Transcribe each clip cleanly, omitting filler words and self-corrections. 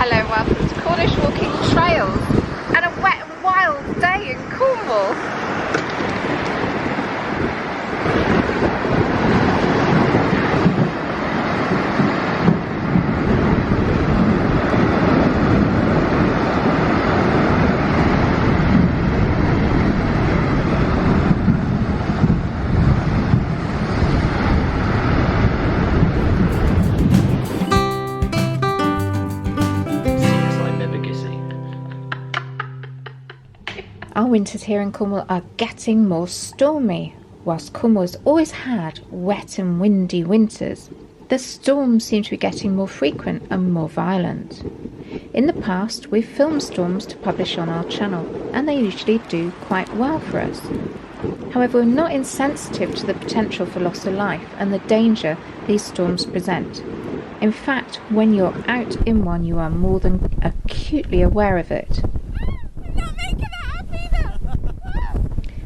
Hello and welcome to Cornish Walking Trails and a wet and wild day in Cornwall. Our winters here in Cornwall are getting more stormy. Whilst Cornwall has always had wet and windy winters, the storms seem to be getting more frequent and more violent. In the past, we've filmed storms to publish on our channel, and they usually do quite well for us. However, we're not insensitive to the potential for loss of life and the danger these storms present. In fact, when you're out in one, you are more than acutely aware of it.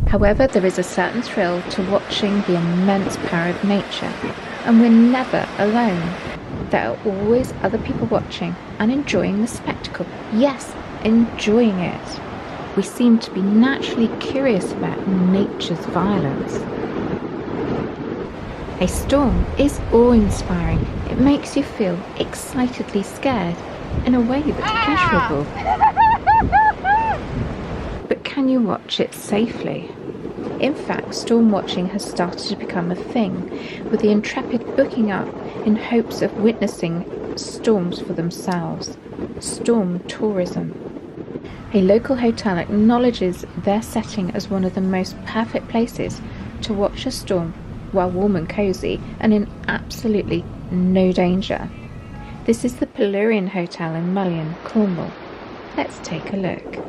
However, there is a certain thrill to watching the immense power of nature, and we're never alone. There are always other people watching and enjoying the spectacle. Yes, enjoying it. We seem to be naturally curious about nature's violence. A storm is awe-inspiring. It makes you feel excitedly scared in a way that's pleasurable. But can you watch it safely? In fact, storm watching has started to become a thing, with the intrepid booking up in hopes of witnessing storms for themselves. Storm tourism. A local hotel acknowledges their setting as one of the most perfect places to watch a storm while warm and cosy and in absolutely no danger. This is the Polurian Hotel in Mullion, Cornwall. Let's take a look.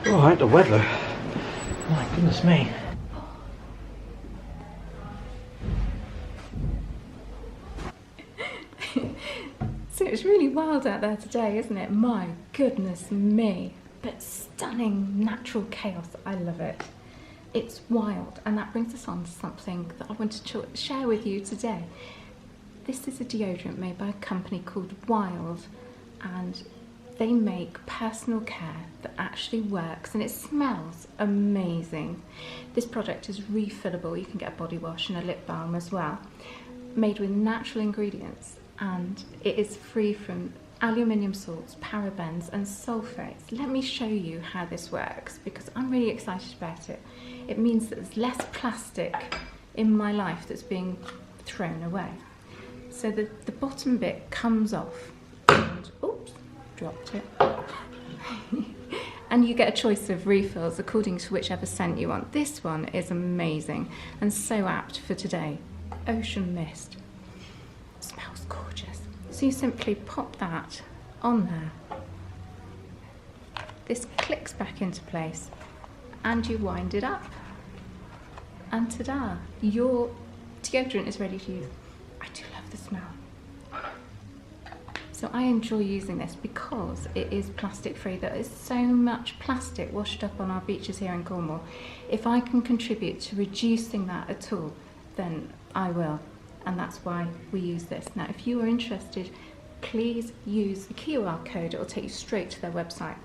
Alright, the weather. My goodness me. So it's really wild out there today, isn't it? My goodness me. But stunning natural chaos. I love it. It's wild, and that brings us on to something that I wanted to share with you today. This is a deodorant made by a company called Wild, and they make personal care that actually works, and it smells amazing. This product is refillable. You can get a body wash and a lip balm as well, made with natural ingredients, and it is free from aluminium salts, parabens and sulfates. Let me show you how this works, because I'm really excited about it. It means that there's less plastic in my life that's being thrown away. So the bottom bit comes off, and oops, dropped it. And you get a choice of refills according to whichever scent you want. This one is amazing and so apt for today. Ocean mist. Smells gorgeous. So you simply pop that on there. This clicks back into place and you wind it up. And ta-da, your deodorant is ready to use. I do love the smell. So I enjoy using this because it is plastic free. There is so much plastic washed up on our beaches here in Cornwall. If I can contribute to reducing that at all, then I will. And that's why we use this. Now, if you are interested, please use the QR code. It will take you straight to their website.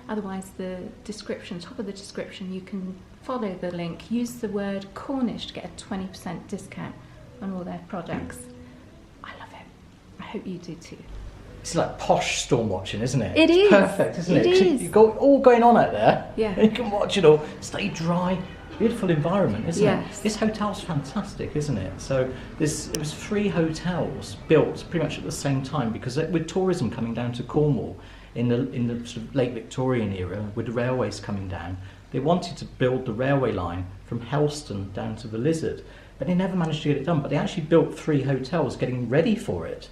Otherwise, the description, top of the description, you can follow the link. Use the word Cornish to get a 20% discount on all their products. I love it. I hope you do too. It's like posh storm watching, isn't it? It is. Perfect, isn't it? It is. You've got all going on out there. Yeah. And you can watch it all. Stay dry. Beautiful environment, isn't Yes. it? This hotel's fantastic, isn't it? So it was 3 hotels built pretty much at the same time, because with tourism coming down to Cornwall in the sort of late Victorian era, with the railways coming down, they wanted to build the railway line from Helston down to the Lizard, but they never managed to get it done. But they actually built 3 hotels getting ready for it.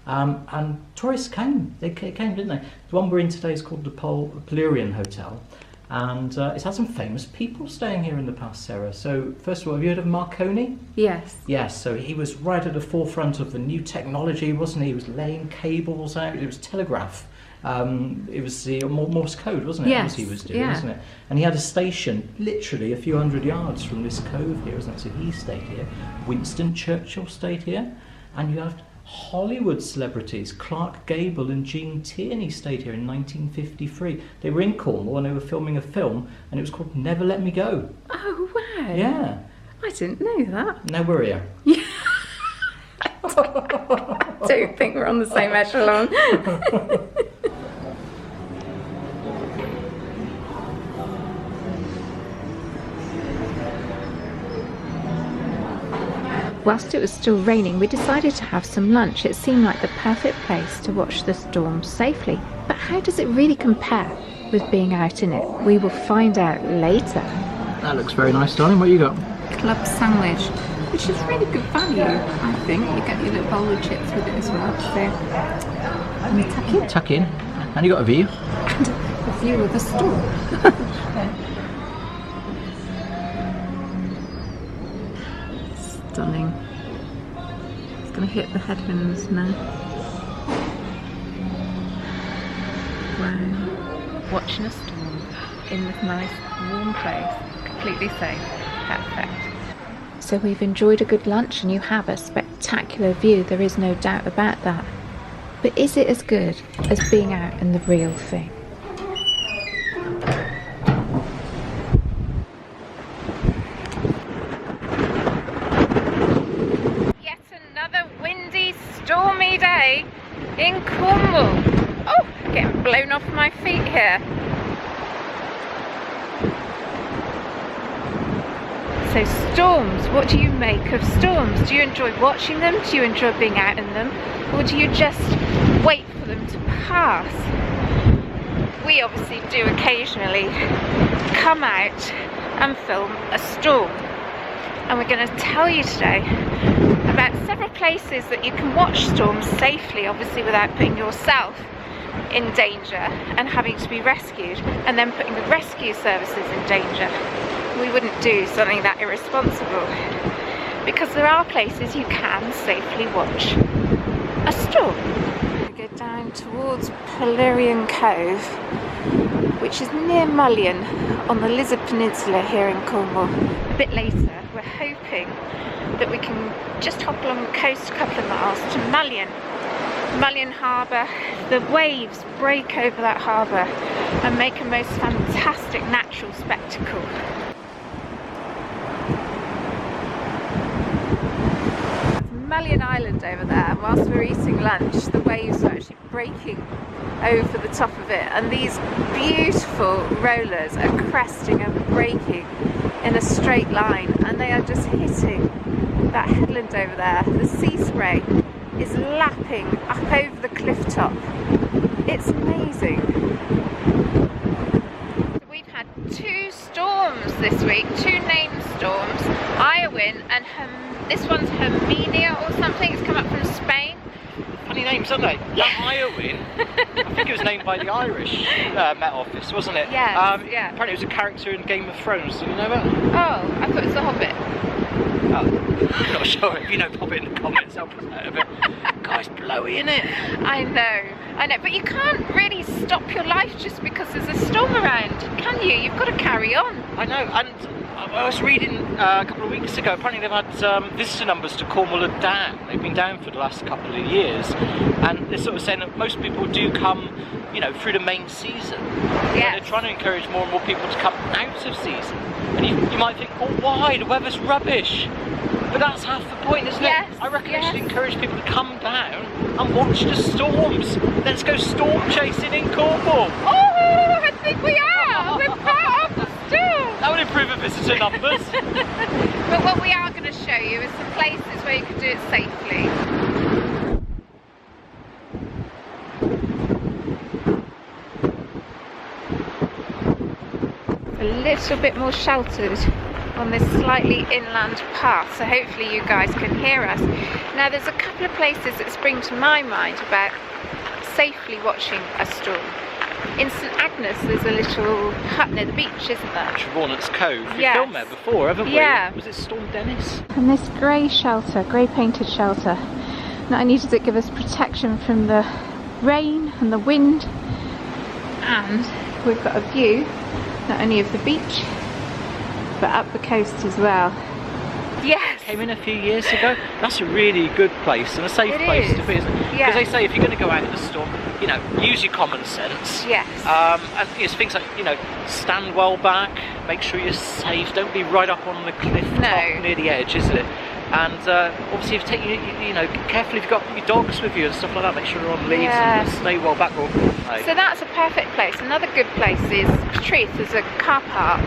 And tourists came. They came, didn't they? The one we're in today is called the Polurian Hotel. And it's had some famous people staying here in the past, Sarah. So, first of all, have you heard of Marconi? Yes. Yes, so he was right at the forefront of the new technology, wasn't he? He was laying cables out, it was telegraph. It was the Morse code, wasn't it? Yes, That was he was doing, yeah. wasn't it? And he had a station literally a few hundred yards from this cove here, wasn't it? So he stayed here. Winston Churchill stayed here. And you have Hollywood celebrities, Clark Gable and Gene Tierney stayed here in 1953. They were in Cornwall and they were filming a film, and it was called Never Let Me Go. Oh, wow. Yeah. I didn't know that. Now we're here. I don't think we're on the same echelon. Whilst it was still raining, we decided to have some lunch. It seemed like the perfect place to watch the storm safely. But how does it really compare with being out in it? We will find out later. That looks very nice, darling. What you got? Club sandwich, which is really good value, I think. You get your little bowl of chips with it as well. So, and we tuck in. Tuck in. And you got a view? And a view of the storm. Stunning. It's going to hit the headwinds now. Wow. Watching a storm in this nice warm place, completely safe, perfect. So we've enjoyed a good lunch and you have a spectacular view, there is no doubt about that. But is it as good as being out in the real thing? Yet another windy, stormy day in Cornwall. Oh, getting blown off my feet here. So storms, what do you make of storms? Do you enjoy watching them? Do you enjoy being out in them? Or do you just wait for them to pass? We obviously do occasionally come out and film a storm. And we're going to tell you today about several places that you can watch storms safely, obviously without putting yourself in danger and having to be rescued, and then putting the rescue services in danger. We wouldn't do something that irresponsible, because there are places you can safely watch a storm. We go down towards Polerian Cove, which is near Mullion on the Lizard Peninsula here in Cornwall. A bit later, we're hoping that we can just hop along the coast a couple of miles to Mullion. Mullion Harbour. The waves break over that harbour and make a most fantastic natural spectacle. Mullion Island over there, whilst we're eating lunch, the waves are actually breaking over the top of it, and these beautiful rollers are cresting and breaking in a straight line, and they are just hitting that headland over there. The sea spray is lapping up over the cliff top. It's amazing. We've had two storms this week, two named storms, Iowin and this one's Herminia or something. It's come up from Spain. Funny names, aren't they? Yeah. Iowin. I think it was named by the Irish Met Office, wasn't it? Yeah. Yeah. Apparently it was a character in Game of Thrones. Do you know that? Oh, I thought it was the Hobbit. Oh, I'm not sure. If you know, pop it in the comments. I'll put that a bit. Guys, blowy, innit? I know. But you can't really stop your life just because there's a storm around, can you? You've got to carry on. I know, and I was reading a couple of weeks ago, apparently they've had visitor numbers to Cornwall are down. They've been down for the last couple of years, and they're sort of saying that most people do come, you know, through the main season. Yeah. They're trying to encourage more and more people to come out of season. And you might think, oh, why? The weather's rubbish. But that's half the point, isn't Yes, it? I reckon yes. they should encourage people to come down and watch the storms. Let's go storm chasing in Cornwall. Oh, I think we are. We're part of the storm. That would improve the visitor numbers. But what we are going to show you is some places where you can do it safely. A little bit more sheltered on this slightly inland path, so hopefully you guys can hear us. Now there's a couple of places that spring to my mind about safely watching a storm. in St Agnes there's a little hut near the beach, isn't there? Trevornant's Cove. We've Yes. filmed there before, haven't we? Yeah. Was it Storm Dennis? And this grey shelter, grey painted shelter, not only does it give us protection from the rain and the wind, and we've got a view not only of the beach but up the coast as well. Yes! Came in a few years ago. That's a really good place and a safe place to be, isn't it? Because Yeah. they say if you're going to go out in a storm, you know, use your common sense. Yes. And it's things like, you know, stand well back, make sure you're safe, don't be right up on the cliff top near the edge, is it? And obviously, if you take, you know, carefully if you've got your dogs with you and stuff like that, make sure they're on leads and stay well back. So that's a perfect place. Another good place is Patrice. There's a car park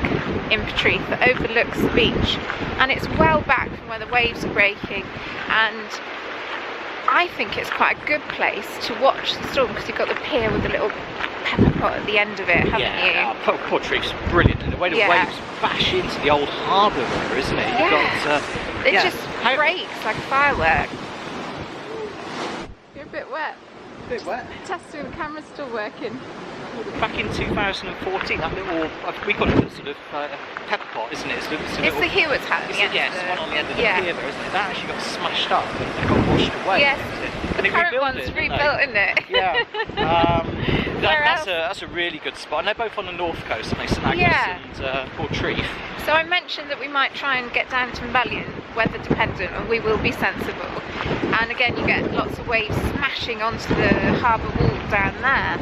in Patrice that overlooks the beach, and it's well back from where the waves are breaking, and I think it's quite a good place to watch the storm because you've got the pier with a little pepper pot at the the end of it, haven't you? Portree's brilliant, and the way the waves bash into the old harbour there, isn't it? You've got, it just breaks like a firework. You're a bit wet. A bit wet. Testing, the camera's still working. Back in 2014, that little, we call it a sort of pepper pot, isn't it? It's the Hewitt's hat. Yes, one on the end of the pier there, isn't it? That actually got smashed up and got washed away. Yes, and the current one's rebuilt, isn't it? Yeah. That's a really good spot. And they're both on the north coast, aren't they? St Agnes and Portreath. So I mentioned that we might try and get down to Mbalion, weather dependent, and we will be sensible. And again, you get lots of waves smashing onto the harbour wall down there.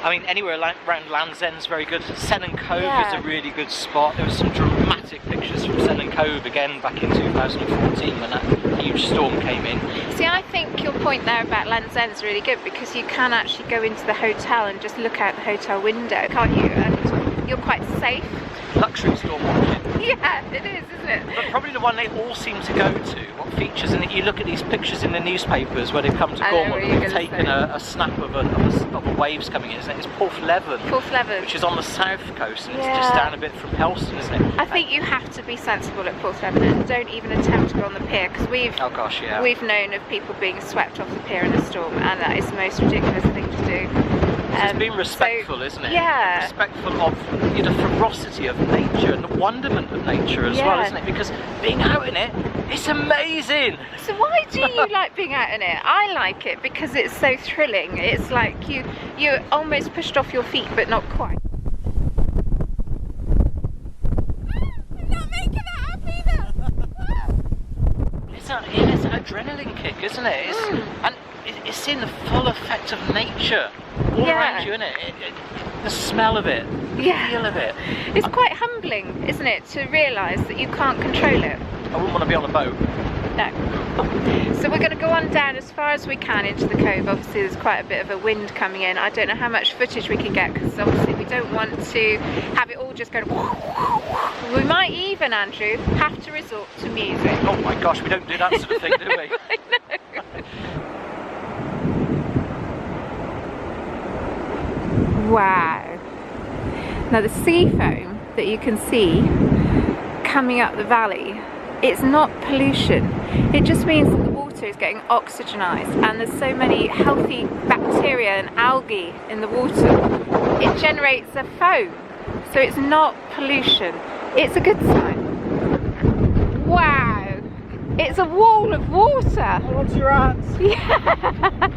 I mean, anywhere around Land's End's very good. Sennen Cove is a really good spot. There were some dramatic pictures from Sennen Cove again back in 2014 when that huge storm came in. See, I think your point there about Land's End is really good because you can actually go into the hotel and just look out the hotel window, can't you? And you're quite safe. Luxury storm watching. Yeah, it is, isn't it? But probably the one they all seem to go to, what features in it, you look at these pictures in the newspapers where they've come to Cornwall and they've taken a snap of a waves coming in, isn't it? It's Porthleven. Porthleven. Which is on the south coast and it's just down a bit from Helston, isn't it? I think you have to be sensible at Porthleven and don't even attempt to go on the pier because we've known of people being swept off the pier in a storm, and that is the most ridiculous thing to do. It's being respectful, isn't it? Yeah. Respectful of the ferocity of nature and the wonderment of nature as well, isn't it? Because being out in it, it's amazing. So why do you like being out in it? I like it because it's so thrilling. It's like you're almost pushed off your feet, but not quite. I'm not making that up either. It's an adrenaline kick, isn't it? And it's in the full effect of nature all around you, isn't it? The smell of it, the feel of it. It's quite humbling, isn't it, to realise that you can't control it. I wouldn't want to be on a boat. No. So we're going to go on down as far as we can into the cove. Obviously there's quite a bit of a wind coming in. I don't know how much footage we can get because obviously we don't want to have it all just going. We might even, Andrew, have to resort to music. Oh my gosh, we don't do that sort of thing, do we? I know. Wow. Now the sea foam that you can see coming up the valley, it's not pollution. It just means that the water is getting oxygenized and there's so many healthy bacteria and algae in the water. It generates a foam. So it's not pollution. It's a good sign. Wow. It's a wall of water. I want your hands. Yeah.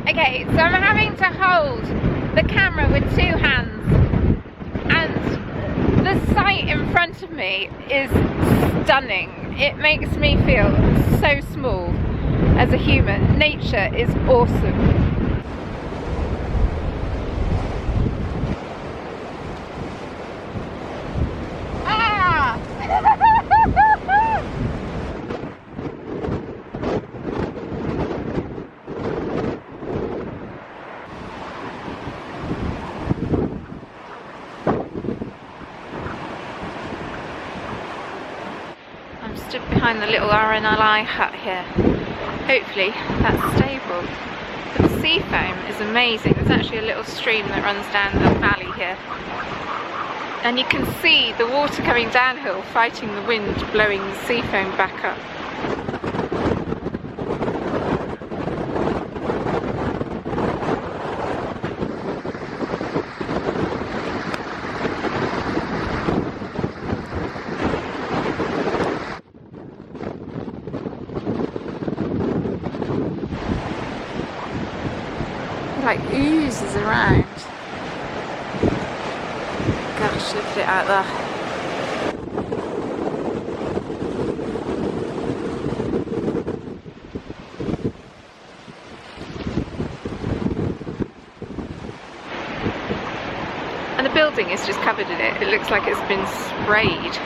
Okay, so I'm having to hold the camera with two hands, and the sight in front of me is stunning. It makes me feel so small as a human. Nature is awesome. Behind the little RNLI hut here. Hopefully that's stable. But the sea foam is amazing. There's actually a little stream that runs down the valley here. And you can see the water coming downhill fighting the wind, blowing the sea foam back up. like oozes around. Gosh, look at it out there. And the building is just covered in it. It looks like it's been sprayed.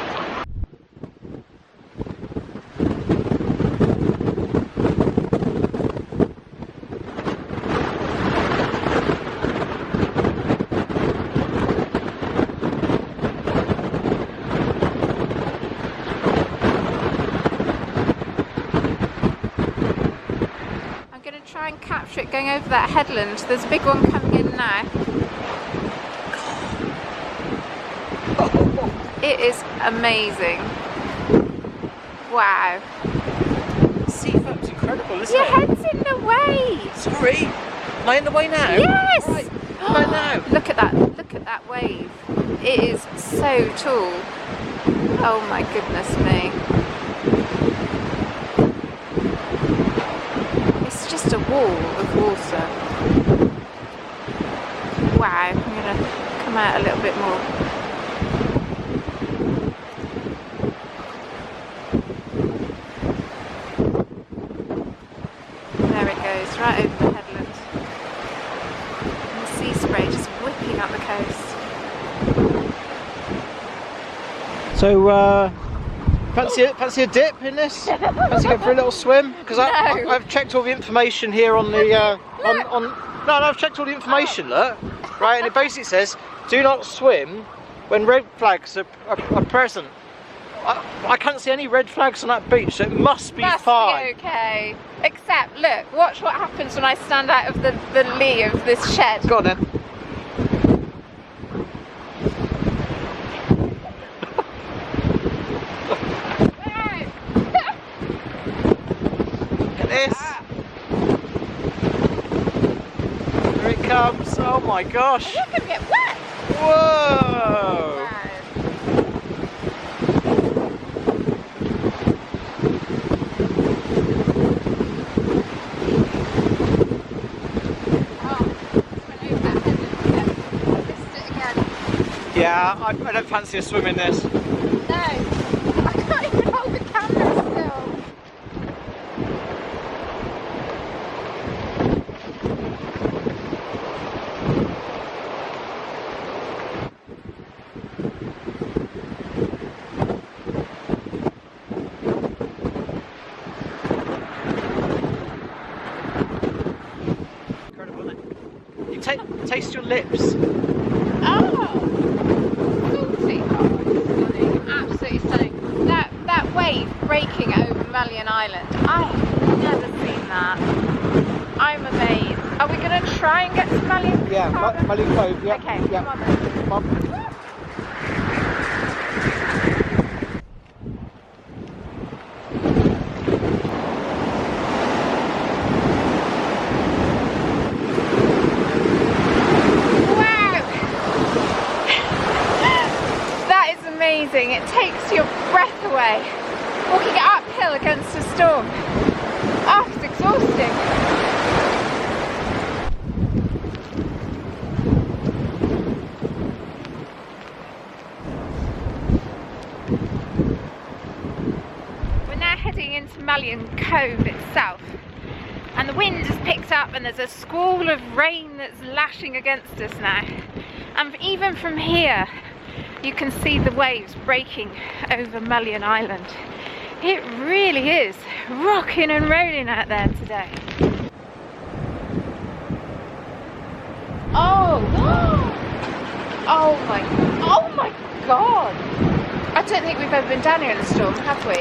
Try and capture it going over that headland. There's a big one coming in now. It is amazing. Wow. Seafoam's incredible, isn't Your it? head's in the way. Sorry. Am I in the way now? Yes. Right. Right now. Look at that. Look at that wave. It is so tall. Oh my goodness me. Just a wall of water. Wow, I'm going to come out a little bit more. There it goes, right over the headland. And the sea spray just whipping up the coast. So, fancy a dip in this? Fancy going for a little swim? Because No. I've checked all the information here on the no, I've checked all the information. Look, right, and it basically says do not swim when red flags are present. I can't see any red flags on that beach, so it must be fine. Be okay. Except, look, watch what happens when I stand out of the lee of this shed. Go on then. Here it comes. Oh my gosh. You're going to get wet. Whoa. Wow. Yeah, I don't fancy a swim in this. No, I can't even hold the camera still. Incredible, isn't it? You taste your lips. Oh, salty. Oh, stunning. Absolutely stunning. That wave breaking over Malyon Island. I have never seen that. I'm amazed. Are we going to try and get to Malyon? Yeah, Malyon Cove. Yeah. Okay, yeah. come on then. Come on. Amazing. It takes your breath away. Walking uphill against a storm. Oh, it's exhausting. We're now heading into Malyon Cove itself. And the wind has picked up and there's a squall of rain that's lashing against us now. And even from here, you can see the waves breaking over Malyon Island. It really is rocking and rolling out there today. Oh my god! I don't think we've ever been down here in a storm, have we?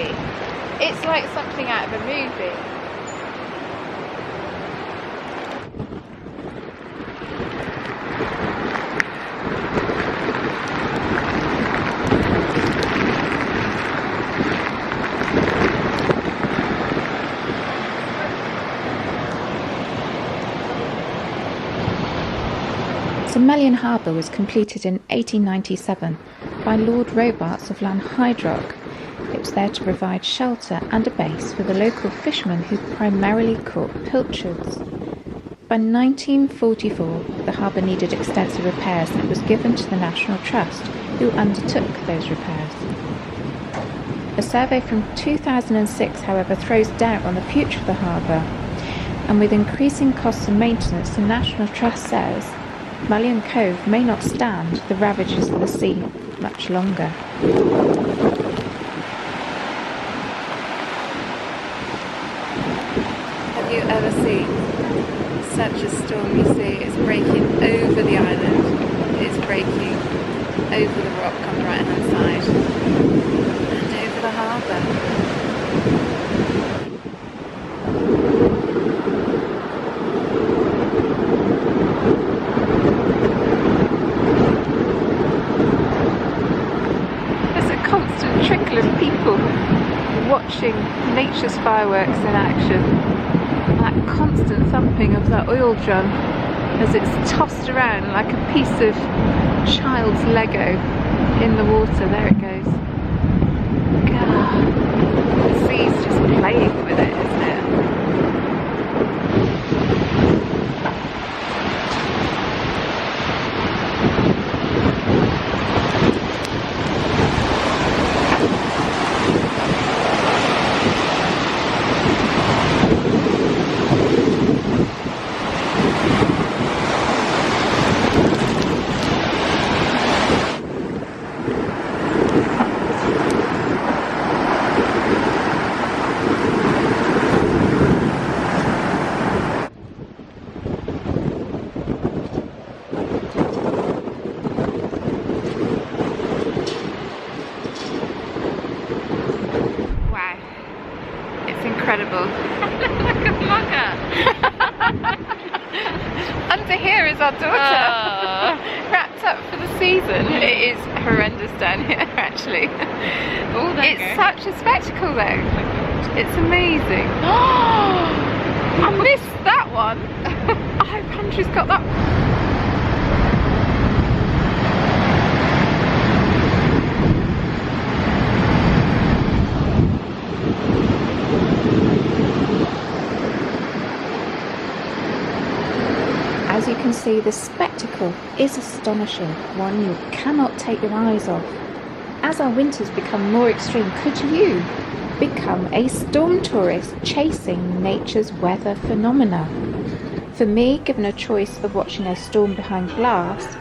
It's like something out of a movie. So Malyon Harbour was completed in 1897 by Lord Robarts of Lanhydrock. It was there to provide shelter and a base for the local fishermen who primarily caught pilchards. By 1944, the harbour needed extensive repairs and it was given to the National Trust, who undertook those repairs. A survey from 2006, however, throws doubt on the future of the harbour, and with increasing costs and maintenance, the National Trust says Mullion Cove may not stand the ravages of the sea much longer. Have you ever seen such a stormy sea? It's breaking over the island, it's breaking over the rock on the right hand side and over the harbour. There's a constant trickle of people watching nature's fireworks in action. That constant thumping of that oil drum as it's tossed around like a piece of child's Lego in the water. There it goes. God, the sea's just playing with it, isn't it? Incredible. Like a vlogger. Under here is our daughter. Wrapped up for the season. It is horrendous down here actually. Oh, it's such a spectacle though. It's amazing. I missed that one. I hope Andrew's got that. As you can see, the spectacle is astonishing, one you cannot take your eyes off. As our winters become more extreme, could you become a storm tourist chasing nature's weather phenomena? For me, given a choice of watching a storm behind glass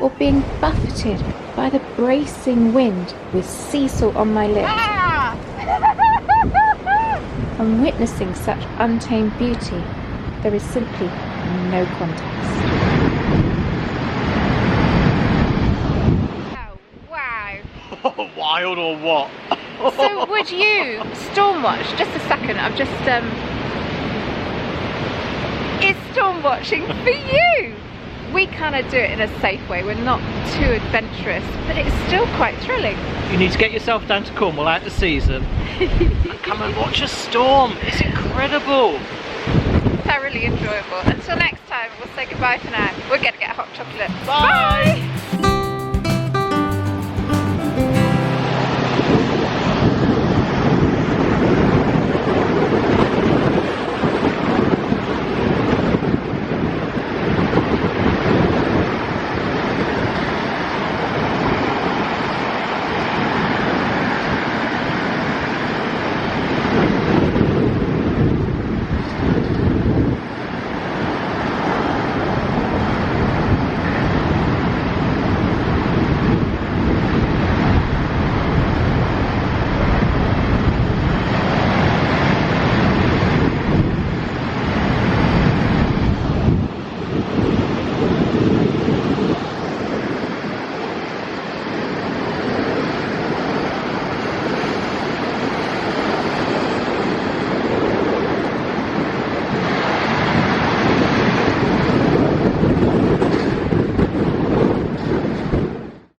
or being buffeted by the bracing wind with sea salt on my lips and witnessing such untamed beauty, there is simply no contest. Oh, wow. Wild or what? So would you storm watch? Just a second, I've just is storm watching for you? We kind of do it in a safe way, we're not too adventurous, but it's still quite thrilling. You need to get yourself down to Cornwall out the season and come and watch a storm. It's incredible. Thoroughly enjoyable. Until next time, we'll say goodbye for now. We're going to get a hot chocolate. Bye. Bye.